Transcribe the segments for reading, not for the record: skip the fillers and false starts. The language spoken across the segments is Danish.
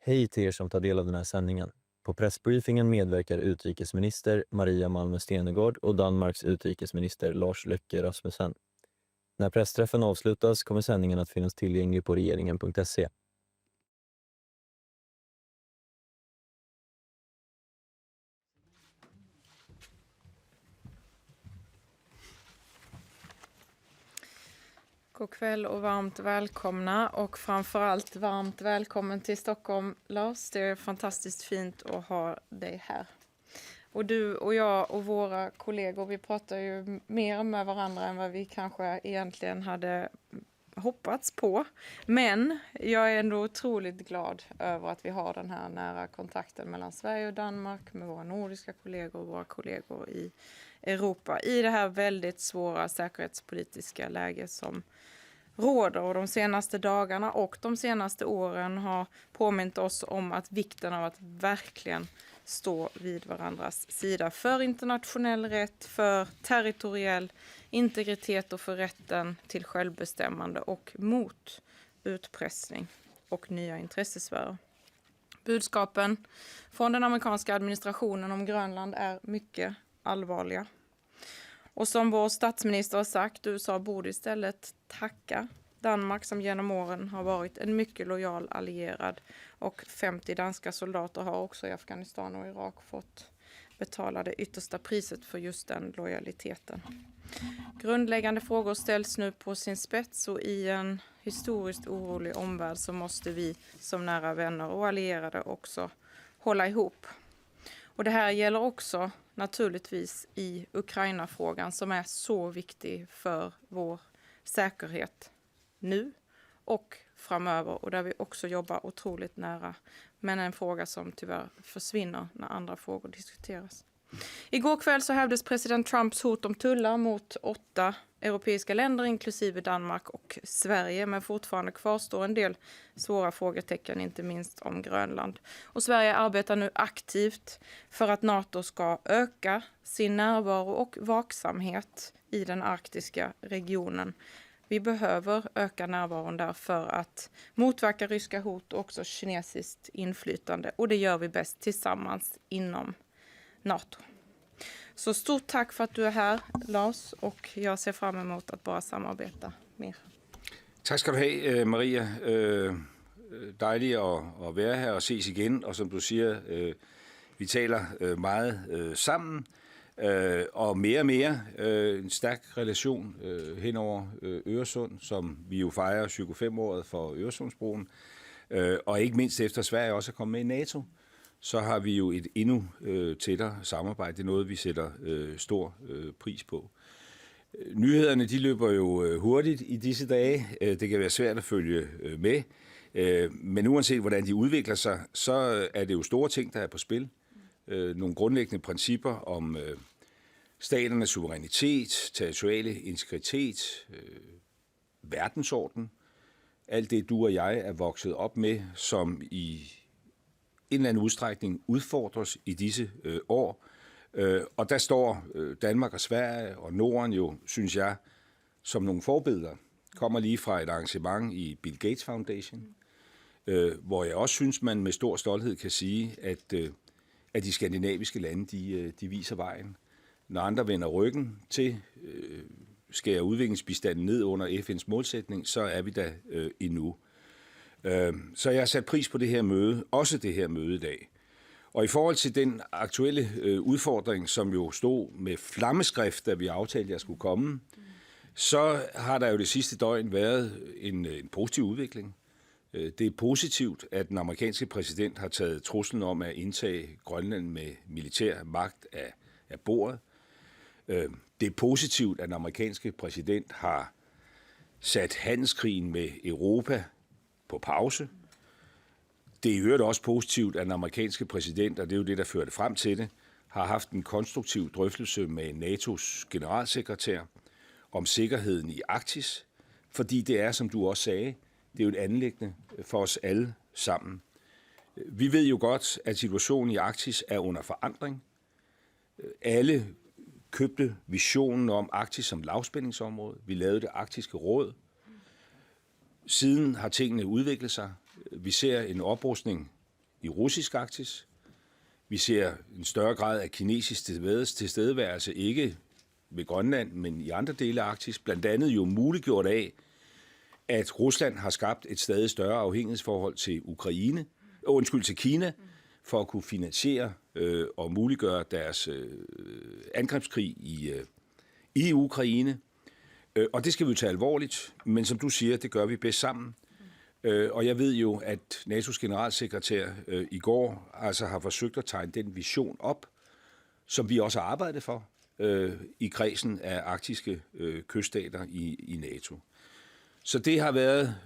Hej till er som tar del av den här sändningen. På pressbriefingen medverkar utrikesminister Maria Malmö Stenergard och Danmarks utrikesminister Lars Løkke Rasmussen. När pressträffen avslutas kommer sändningen att finnas tillgänglig på regeringen.se. God kväll och varmt välkomna, och framförallt varmt välkommen till Stockholm, Lars. Det är fantastiskt fint att ha dig här. Och du och jag och våra kollegor, vi pratar ju mer med varandra än vad vi kanske egentligen hade hoppats på. Men jag är ändå otroligt glad över att vi har den här nära kontakten mellan Sverige och Danmark med våra nordiska kollegor och våra kollegor i Europa i det här väldigt svåra säkerhetspolitiska läget som råder. Och de senaste dagarna och de senaste åren har påmint oss om att vikten av att verkligen stå vid varandras sida för internationell rätt, för territoriell integritet och för rätten till självbestämmande och mot utpressning och nya intressesfärer. Budskapen från den amerikanska administrationen om Grönland är mycket allvarliga. Och som vår statsminister har sagt, USA borde istället tacka Danmark som genom åren har varit en mycket lojal allierad, och 50 danska soldater har också i Afghanistan och Irak fått betala det yttersta priset för just den lojaliteten. Grundläggande frågor ställs nu på sin spets, och i en historiskt orolig omvärld så måste vi som nära vänner och allierade också hålla ihop. Och det här gäller också naturligtvis i Ukraina-frågan som är så viktig för vår säkerhet nu och framöver, och där vi också jobbar otroligt nära, men en fråga som tyvärr försvinner när andra frågor diskuteras. Igår kväll så hävdes president Trumps hot om tullar mot 8 europeiska länder inklusive Danmark och Sverige, men fortfarande kvarstår en del svåra frågetecken, inte minst om Grönland. Och Sverige arbetar nu aktivt för att NATO ska öka sin närvaro och vaksamhet i den arktiska regionen. Vi behöver öka närvaron där för att motverka ryska hot och också kinesiskt inflytande, och det gör vi bäst tillsammans inom NATO. Så stort tack för att du är här, Lars, och jag ser fram emot att bara samarbeta mer. Tak skal du have, Maria. Dejligt at være her og ses igen, og som du siger, vi taler meget sammen, og mere en stærk relation hen over Øresund, som vi jo fejrer 25-året for Øresundsbroen, og ikke mindst efter Sverige også er kommet med i NATO, så har vi jo et endnu tættere samarbejde. Det er noget, vi sætter stor pris på. Nyhederne de løber jo hurtigt i disse dage. Det kan være svært at følge med. Men uanset hvordan de udvikler sig, så er det jo store ting, der er på spil. Nogle grundlæggende principper om staternes suverænitet, territoriale integritet, verdensorden. Alt det, du og jeg er vokset op med, som i en eller anden udstrækning udfordres i disse år. Og der står Danmark og Sverige og Norden jo, synes jeg, som nogle forbilleder. Kommer lige fra et arrangement i Bill Gates Foundation, hvor jeg også synes, man med stor stolthed kan sige, at de skandinaviske lande, de viser vejen. Når andre vender ryggen til, skærer udviklingsbistanden ned under FN's målsætning, så er vi der endnu. Så jeg har sat pris på det her møde, også det her møde i dag. Og i forhold til den aktuelle udfordring, som jo stod med flammeskrift, da vi aftalte, at jeg skulle komme, så har der jo det sidste døgn været en positiv udvikling. Det er positivt, at den amerikanske præsident har taget truslen om at indtage Grønland med militær magt af bordet. Det er positivt, at den amerikanske præsident har sat handelskrigen med Europa på pause. Det er i øvrigt også positivt, at den amerikanske præsident, og det er jo det, der førte frem til det, har haft en konstruktiv drøftelse med NATO's generalsekretær om sikkerheden i Arktis, fordi det er, som du også sagde, det er jo et anliggende for os alle sammen. Vi ved jo godt, at situationen i Arktis er under forandring. Alle købte visionen om Arktis som lavspændingsområde. Vi lavede det arktiske råd. Siden har tingene udviklet sig. Vi ser en oprustning i russisk Arktis. Vi ser en større grad af kinesisk tilstedeværelse, ikke ved Grønland, men i andre dele af Arktis, blandt andet jo muliggjort af, at Rusland har skabt et stadig større afhængighedsforhold til Kina, for at kunne finansiere og muliggøre deres angrebskrig i Ukraine. Og det skal vi jo tage alvorligt, men som du siger, det gør vi bedst sammen. Og jeg ved jo, at NATO's generalsekretær i går altså har forsøgt at tegne den vision op, som vi også har arbejdet for i kredsen af arktiske kyststater i NATO. Så det har været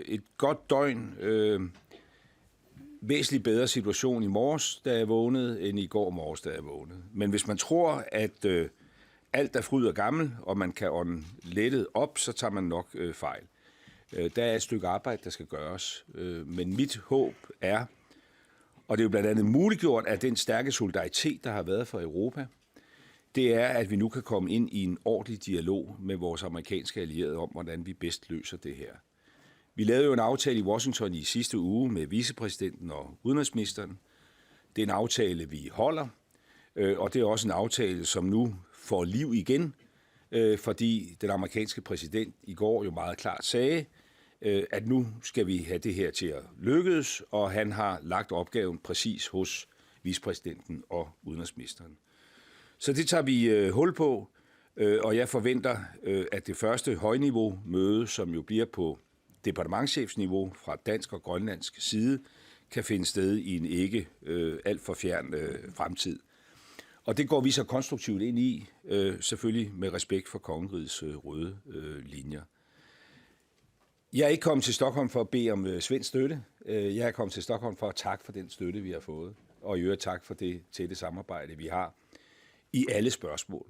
et godt døgn. Væsentligt bedre situation i morges, da jeg vågnede, end i går morges, da jeg vågnede. Men hvis man tror, at alt er fryd og gammel, og man kan ånde lettet op, så tager man nok fejl. Der er et stykke arbejde, der skal gøres. Men mit håb er, og det er jo blandt andet muliggjort af den stærke solidaritet, der har været for Europa, det er, at vi nu kan komme ind i en ordentlig dialog med vores amerikanske allierede om, hvordan vi bedst løser det her. Vi lavede jo en aftale i Washington i sidste uge med vicepræsidenten og udenrigsministeren. Det er en aftale, vi holder, og det er også en aftale, som nu får liv igen, fordi den amerikanske præsident i går jo meget klart sagde, at nu skal vi have det her til at lykkes, og han har lagt opgaven præcis hos vicepræsidenten og udenrigsministeren. Så det tager vi hul på, og jeg forventer, at det første højniveau-møde, som jo bliver på departementschefsniveau fra dansk og grønlandsk side, kan finde sted i en ikke alt for fjern fremtid. Og det går vi så konstruktivt ind i, selvfølgelig med respekt for kongerigets røde linjer. Jeg er ikke kommet til Stockholm for at bede om svensk støtte. Jeg er kommet til Stockholm for at takke for den støtte, vi har fået, og i øvrigt tak for det tætte samarbejde, vi har i alle spørgsmål.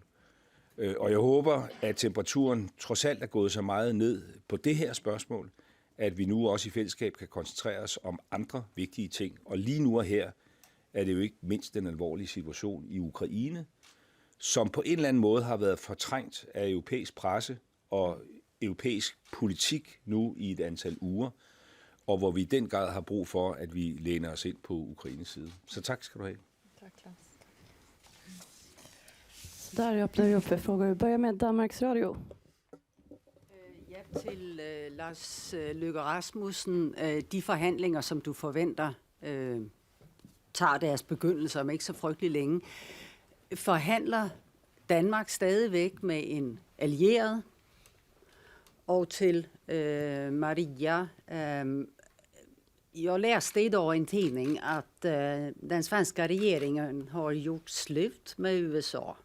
Og jeg håber, at temperaturen trods alt er gået så meget ned på det her spørgsmål, at vi nu også i fællesskab kan koncentrere os om andre vigtige ting. Og lige nu og her er det jo ikke mindst den alvorlige situation i Ukraine, som på en eller anden måde har været fortrængt af europæisk presse og europæisk politik nu i et antal uger, og hvor vi i den grad har brug for, at vi læner os ind på Ukraines side. Så tak skal du have. Tak, Lars. Där öppnar vi upp för frågor. Vi börjar med Danmarks Radio. Ja, til Lars Løkke Rasmussen. De forhandlinger, som du forventer, tager deres begyndelse om ikke så frygtelig længe. Forhandler Danmark stadigvæk med en allieret? Og til Maria, jag läste idag i en tidning att den svenska regeringen har gjort slut med USA.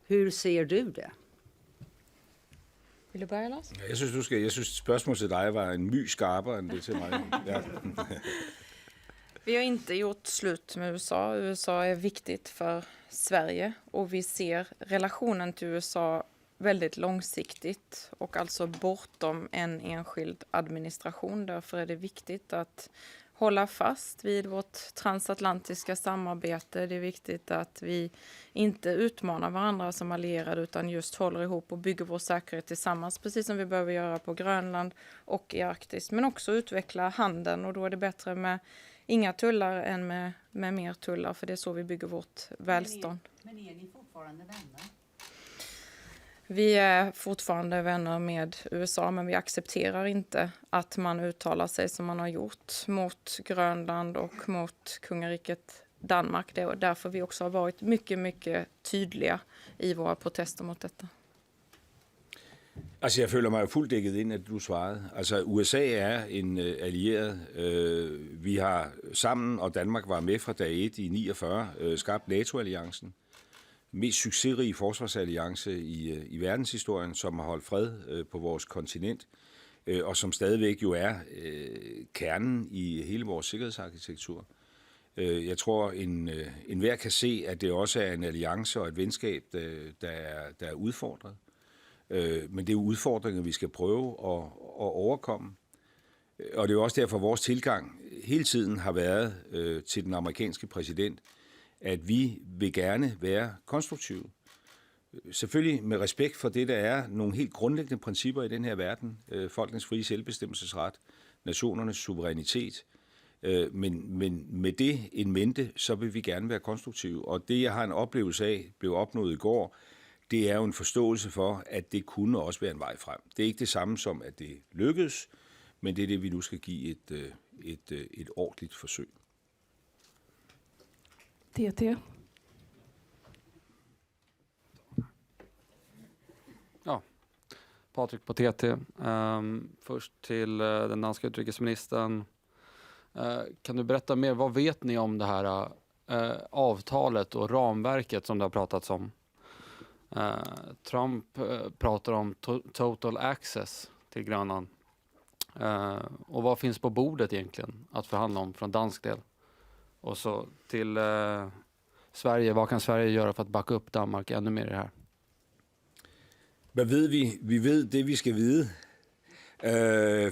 Hur ser du det? Vill du börja, Lars? Jeg synes spørgsmålet til dig var en my skarpere end det til mig. Ja. Vi har inte gjort slut med USA. USA är viktigt för Sverige och vi ser relationen till USA väldigt långsiktigt och alltså bortom en enskild administration. Därför är det viktigt att hålla fast vid vårt transatlantiska samarbete. Det är viktigt att vi inte utmanar varandra som allierade utan just håller ihop och bygger vår säkerhet tillsammans, precis som vi behöver göra på Grönland och i Arktis. Men också utveckla handeln, och då är det bättre med inga tullar än med mer tullar, för det är så vi bygger vårt välstånd. Men är ni fortfarande vänner? Vi är fortfarande vänner med USA, men vi accepterar inte att man uttalar sig som man har gjort mot Grönland och mot kungariket Danmark. Det är därför vi också har varit mycket, mycket tydliga i våra protester mot detta. Altså, jeg føler mig fuldt dækket ind, at du svarede. Altså, USA er en allieret. Vi har sammen, og Danmark var med fra dag 1 i 49, skabt NATO-alliancen. Mest succesrige forsvarsalliance i verdenshistorien, som har holdt fred på vores kontinent, og som stadigvæk jo er kernen i hele vores sikkerhedsarkitektur. Jeg tror, enhver kan se, at det også er en alliance og et venskab, der er udfordret. Men det er jo udfordringer, vi skal prøve at overkomme. Og det er jo også derfor, vores tilgang hele tiden har været til den amerikanske præsident, at vi vil gerne være konstruktive. Selvfølgelig med respekt for det, der er nogle helt grundlæggende principper i den her verden. Folkenes frie selvbestemmelsesret, nationernes suverænitet, Men med det en mente, så vil vi gerne være konstruktive. Og det, jeg har en oplevelse af, blev opnået i går, det er jo en forståelse for, at det kunne også være en vej frem. Det er ikke det samme som, at det lykkedes, men det er det, vi nu skal give et ordentligt forsøg. TT. Ja, Patrik på TT. Först till den danska utrikesministern. Kan du berätta mer, vad vet ni om det här avtalet och ramverket som det har pratats om? Trump pratar om total access till Grönland. Och vad finns på bordet egentligen att förhandla om från dansk del? Och så till Sverige, vad kan Sverige göra för att backa upp Danmark ännu mer i det här? Hvad ved vi? Vi ved det, vi skal vide.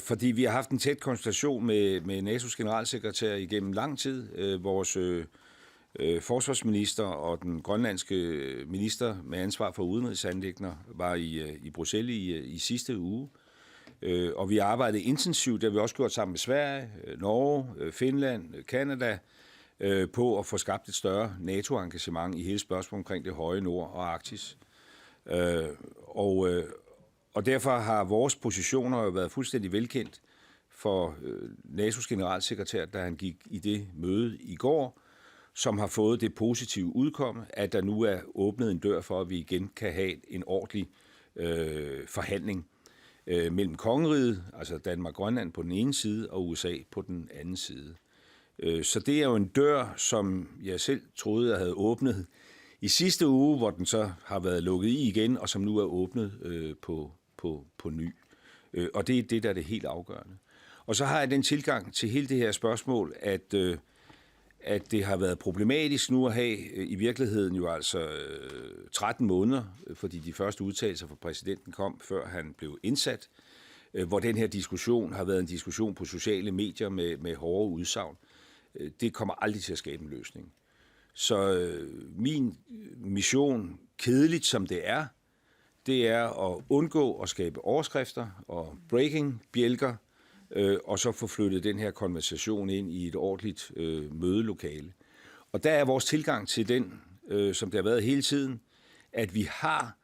Fordi vi har haft en tæt konsultation med NATO's generalsekretær igennem lang tid. Vores forsvarsminister og den grønlandske minister med ansvar for udenrigsanliggender var i Bruxelles i sidste uge. Og vi arbejdede intensivt, det har vi også gjort sammen med Sverige, Norge, Finland, Canada, på at få skabt et større NATO-engagement i hele spørgsmålet omkring det høje nord og Arktis. Og derfor har vores positioner jo været fuldstændig velkendt for NATO's generalsekretær, da han gik i det møde i går, som har fået det positive udkomme, at der nu er åbnet en dør for, at vi igen kan have en ordentlig forhandling mellem kongeriget, altså Danmark og Grønland på den ene side, og USA på den anden side. Så det er jo en dør, som jeg selv troede, jeg havde åbnet i sidste uge, hvor den så har været lukket i igen, og som nu er åbnet på ny. Og det er det, der er det helt afgørende. Og så har jeg den tilgang til hele det her spørgsmål, at det har været problematisk nu at have i virkeligheden jo altså 13 måneder, fordi de første udtalelser fra præsidenten kom, før han blev indsat, hvor den her diskussion har været en diskussion på sociale medier med hårde udsagn. Det kommer aldrig til at skabe en løsning. Så min mission, kedeligt som det er at undgå at skabe overskrifter og breaking-bjælker, og så få flyttet den her konversation ind i et ordentligt mødelokale. Og der er vores tilgang til den, som det har været hele tiden, at vi har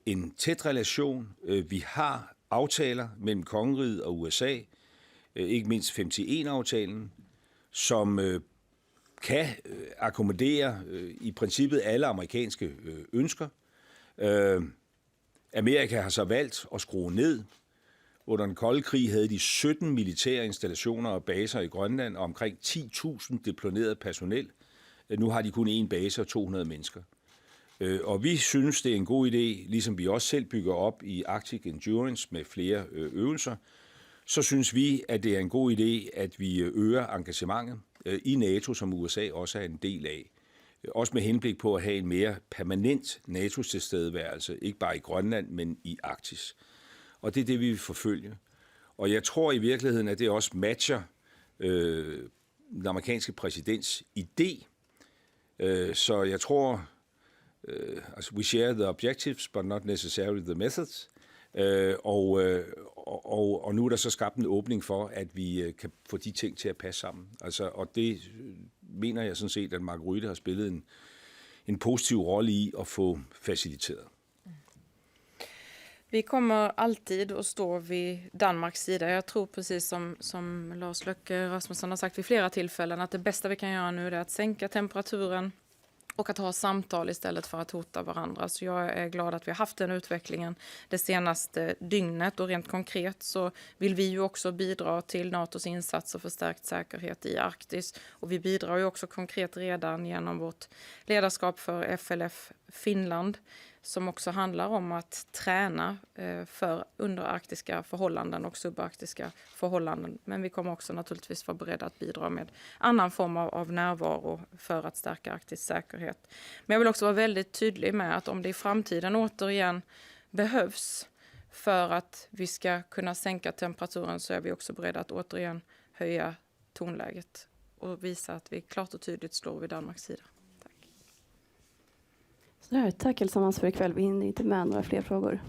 en tæt relation, vi har aftaler mellem kongeriget og USA, ikke mindst 51-aftalen, som kan akkommodere i princippet alle amerikanske ønsker. Amerika har så valgt at skrue ned. Under den kolde krig havde de 17 militære installationer og baser i Grønland og omkring 10.000 deployeret personel. Nu har de kun én base og 200 mennesker. Og vi synes, det er en god idé, ligesom vi også selv bygger op i Arctic Endurance med flere øvelser, så synes vi, at det er en god idé, at vi øger engagementet i NATO, som USA også er en del af. Også med henblik på at have en mere permanent NATO-tilstedeværelse, ikke bare i Grønland, men i Arktis. Og det er det, vi vil forfølge. Og jeg tror i virkeligheden, at det også matcher den amerikanske præsidents idé. Så jeg tror, altså we share the objectives, but not necessarily the methods. Og nu er der så skabt en åbning for, at vi kan få de ting til at passe sammen. Altså, og det mener jeg sådan set, at Mark Rutte har spillet en positiv rolle i at få faciliteret. Vi kommer alltid att stå vid Danmarks sida. Jag tror precis som Lars Løkke Rasmussen har sagt vid flera tillfällen att det bästa vi kan göra nu är att sänka temperaturen och att ha samtal istället för att hota varandra. Så jag är glad att vi har haft den utvecklingen det senaste dygnet. Och rent konkret så vill vi ju också bidra till NATOs insatser för stärkt säkerhet i Arktis. Och vi bidrar ju också konkret redan genom vårt ledarskap för FLF Finland, som också handlar om att träna för underarktiska förhållanden och subarktiska förhållanden. Men vi kommer också naturligtvis vara beredda att bidra med annan form av närvaro för att stärka Arktis säkerhet. Men jag vill också vara väldigt tydlig med att om det i framtiden återigen behövs för att vi ska kunna sänka temperaturen, så är vi också beredda att återigen höja tonläget och visa att vi klart och tydligt står vid Danmarks sida. Så här, tack allesammans för ikväll. Vi hinner inte med några fler frågor.